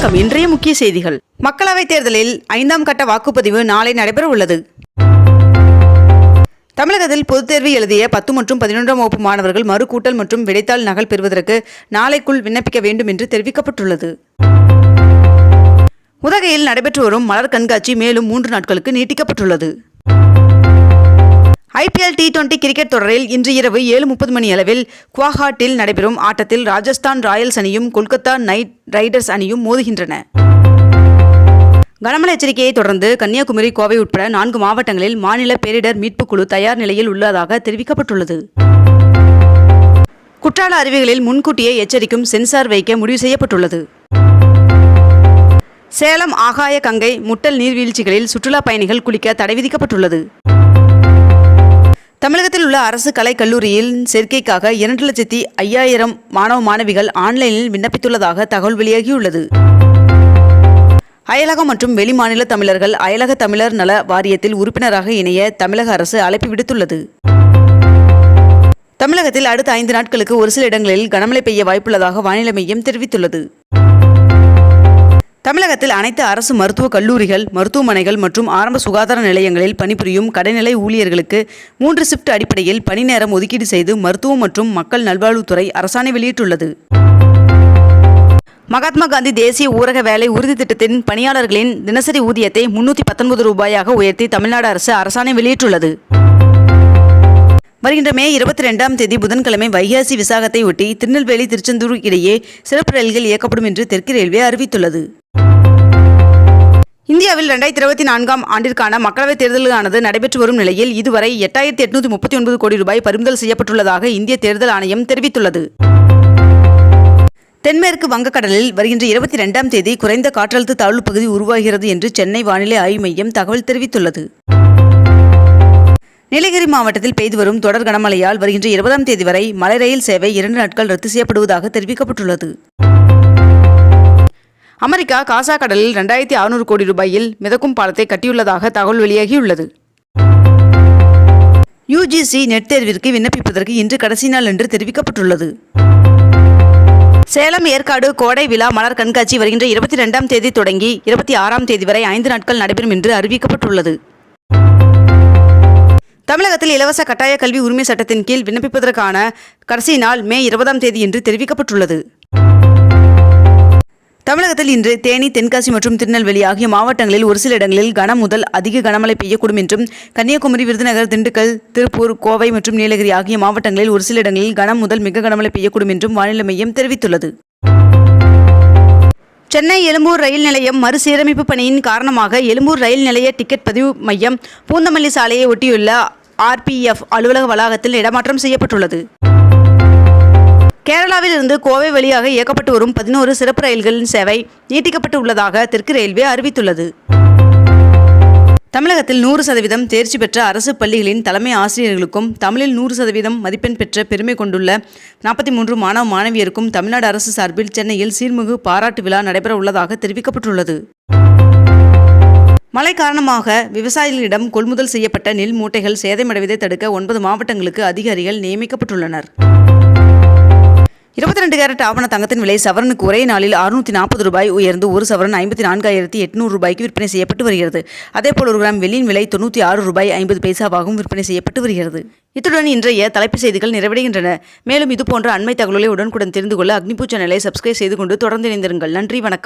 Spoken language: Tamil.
வணக்கம். இன்றைய முக்கிய செய்திகள். மக்களவைத் தேர்தலில் 5ஆம் கட்ட வாக்குப்பதிவு நாளை நடைபெற உள்ளது. தமிழகத்தில் பொதுத் தேர்வு எழுதிய 10 மற்றும் 11ஆம் வகுப்பு மாணவர்கள் மறுகூட்டல் மற்றும் விடைத்தாள் நகல் பெறுவதற்கு நாளைக்குள் விண்ணப்பிக்க வேண்டும் என்று தெரிவிக்கப்பட்டுள்ளது. உதகையில் நடைபெற்று வரும் மலர் கண்காட்சி மேலும் 3 நாட்களுக்கு நீட்டிக்கப்பட்டுள்ளது. IPL T20 கிரிக்கெட் தொடரில் இன்று இரவு 7:30 மணி அளவில் குவாஹாட்டில் நடைபெறும் ஆட்டத்தில் ராஜஸ்தான் ராயல்ஸ் அணியும் கொல்கத்தா நைட் ரைடர்ஸ் அணியும் மோதுகின்றன. கனமழை எச்சரிக்கையை தொடர்ந்து கன்னியாகுமரி, கோவை உட்பட 4 மாவட்டங்களில் மாநில பேரிடர் மீட்புக் குழு தயார் நிலையில் உள்ளதாக தெரிவிக்கப்பட்டுள்ளது. குற்றால அருவிகளில் முன்கூட்டியே எச்சரிக்கும் சென்சார் வைக்க முடிவு செய்யப்பட்டுள்ளது. சேலம் ஆகாய கங்கை முட்டல் நீர்வீழ்ச்சிகளில் சுற்றுலா பயணிகள் குளிக்க தடை விதிக்கப்பட்டுள்ளது. தமிழகத்தில் உள்ள அரசு கலைக் கல்லூரியில் சேர்க்கைக்காக 2,05,000 மாணவ மாணவிகள் ஆன்லைனில் விண்ணப்பித்துள்ளதாக தகவல் வெளியாகியுள்ளது. அயலகம் மற்றும் வெளிமாநில தமிழர்கள் அயலக தமிழர் நல வாரியத்தில் உறுப்பினராக இணைய தமிழக அரசு அழைப்பு விடுத்துள்ளது. தமிழகத்தில் அடுத்த 5 நாட்களுக்கு ஒரு சில இடங்களில் கனமழை பெய்ய வாய்ப்புள்ளதாக வானிலை மையம் தெரிவித்துள்ளது. தமிழகத்தில் அனைத்து அரசு மருத்துவக் கல்லூரிகள், மருத்துவமனைகள் மற்றும் ஆரம்ப சுகாதார நிலையங்களில் பணிபுரியும் கடைநிலை ஊழியர்களுக்கு 3 ஷிப்ட் அடிப்படையில் பணி நேரம் ஒதுக்கீடு செய்து மருத்துவம் மற்றும் மக்கள் நல்வாழ்வுத்துறை அரசாணை வெளியிட்டுள்ளது. மகாத்மா காந்தி தேசிய ஊரக வேலை உறுதி திட்டத்தின் பணியாளர்களின் தினசரி ஊதியத்தை 319 ரூபாயாக உயர்த்தி தமிழ்நாடு அரசு அரசாணை வெளியிட்டுள்ளது. வருகின்ற மே 22ஆம் தேதி புதன்கிழமை வைகாசி விசாகத்தை ஒட்டி திருநெல்வேலி, திருச்செந்தூர் இடையே சிறப்பு ரயில்கள் இயக்கப்படும் என்று தெற்கு ரயில்வே அறிவித்துள்ளது. இந்தியாவில் 2024ஆம் ஆண்டிற்கான மக்களவைத் தேர்தலுக்கானது நடைபெற்று வரும் நிலையில் இதுவரை 8,839 கோடி ரூபாய் பறிமுதல் செய்யப்பட்டுள்ளதாக இந்திய தேர்தல் ஆணையம் தெரிவித்துள்ளது. தென்மேற்கு வங்கக்கடலில் வருகின்ற 22ஆம் தேதி குறைந்த காற்றழுத்த தாழ்வு பகுதி உருவாகிறது என்று சென்னை வானிலை ஆய்வு மையம் தகவல் தெரிவித்துள்ளது. நீலகிரி மாவட்டத்தில் பெய்து வரும் தொடர் கனமழையால் வருகின்ற 20ஆம் தேதி வரை மலை ரயில் சேவை 2 நாட்கள் ரத்து செய்யப்படுவதாக தெரிவிக்கப்பட்டுள்ளது. அமெரிக்கா காசா கடலில் 2,600 கோடி ரூபாயில் மிதக்கும் பாலத்தை கட்டியுள்ளதாக தகவல் வெளியாகியுள்ளது. UGC நெட் தேர்விற்கு விண்ணப்பிப்பதற்கு இன்று கடைசி நாள் என்று தெரிவிக்கப்பட்டுள்ளது. சேலம் ஏற்காடு கோடை விழா மலர் கண்காட்சி வருகின்ற 22ஆம் தேதி தொடங்கி 26ஆம் தேதி வரை 5 நாட்கள் நடைபெறும் என்று அறிவிக்கப்பட்டுள்ளது. தமிழகத்தில் இலவச கட்டாய கல்வி உரிமை சட்டத்தின் கீழ் விண்ணப்பிப்பதற்கான கடைசி நாள் மே 20ஆம் தேதி என்று தெரிவிக்கப்பட்டுள்ளது. தமிழகத்தில் இன்று தேனி, தென்காசி மற்றும் திருநெல்வேலி ஆகிய மாவட்டங்களில் ஒரு சில இடங்களில் கன முதல் அதிக கனமழை பெய்யக்கூடும் என்றும், கன்னியாகுமரி, விருதுநகர், திண்டுக்கல், திருப்பூர், கோவை மற்றும் நீலகிரி ஆகிய மாவட்டங்களில் ஒரு சில இடங்களில் கன முதல் மிக கனமழை பெய்யக்கூடும் என்றும் வானிலை மையம் தெரிவித்துள்ளது. சென்னை எழும்பூர் ரயில் நிலையம் மறுசீரமைப்பு பணியின் காரணமாக எழும்பூர் ரயில் நிலைய டிக்கெட் பதிவு மையம் பூந்தமல்லி சாலையை ஒட்டியுள்ள RPF அலுவலக வளாகத்தில் இடமாற்றம் செய்யப்பட்டுள்ளது. கேரளாவில் இருந்து கோவை வழியாக இயக்கப்பட்டு வரும் 11 சிறப்பு ரயில்களின் சேவை நீட்டிக்கப்பட்டு உள்ளதாக தெற்கு ரயில்வே அறிவித்துள்ளது. தமிழகத்தில் 100% தேர்ச்சி பெற்ற அரசு பள்ளிகளின் தலைமை ஆசிரியர்களுக்கும் தமிழில் 100% மதிப்பெண் பெற்ற பெருமை கொண்டுள்ள 43 மாணவ மாணவியருக்கும் தமிழ்நாடு அரசு சார்பில் சென்னையில் சீர்மிகு பாராட்டு விழா நடைபெற உள்ளதாக தெரிவிக்கப்பட்டுள்ளது. மழை காரணமாக விவசாயிகளிடம் கொள்முதல் செய்யப்பட்ட நெல் மூட்டைகள் சேதமடைவதை தடுக்க 9 மாவட்டங்களுக்கு அதிகாரிகள் நியமிக்கப்பட்டுள்ளனர். 22 கேரட் ஆவண தங்கத்தின் விலை சவரனுக்கு ஒரே நாளில் 640 ரூபாய் உயர்ந்து 1 சவரன் 54,800 ரூபாய்க்கு விற்பனை செய்யப்பட்டு வருகிறது. அதேபோல் 1 கிராம் வெள்ளியின் விலை 96 ரூபாய் 50 பைசாவாகவும் விற்பனை செய்யப்பட்டு வருகிறது. இத்துடன் இன்றைய தலைப்புச் செய்திகள் நிறைவடைகின்றன. மேலும் இதுபோன்ற அண்மை தகவல்களை உடனுக்குடன் தெரிந்து கொள்ள அக்னிபூ சேனலை சப்ஸ்கிரைப் செய்து கொண்டு தொடர்ந்து இணைந்திருங்கள். நன்றி, வணக்கம்.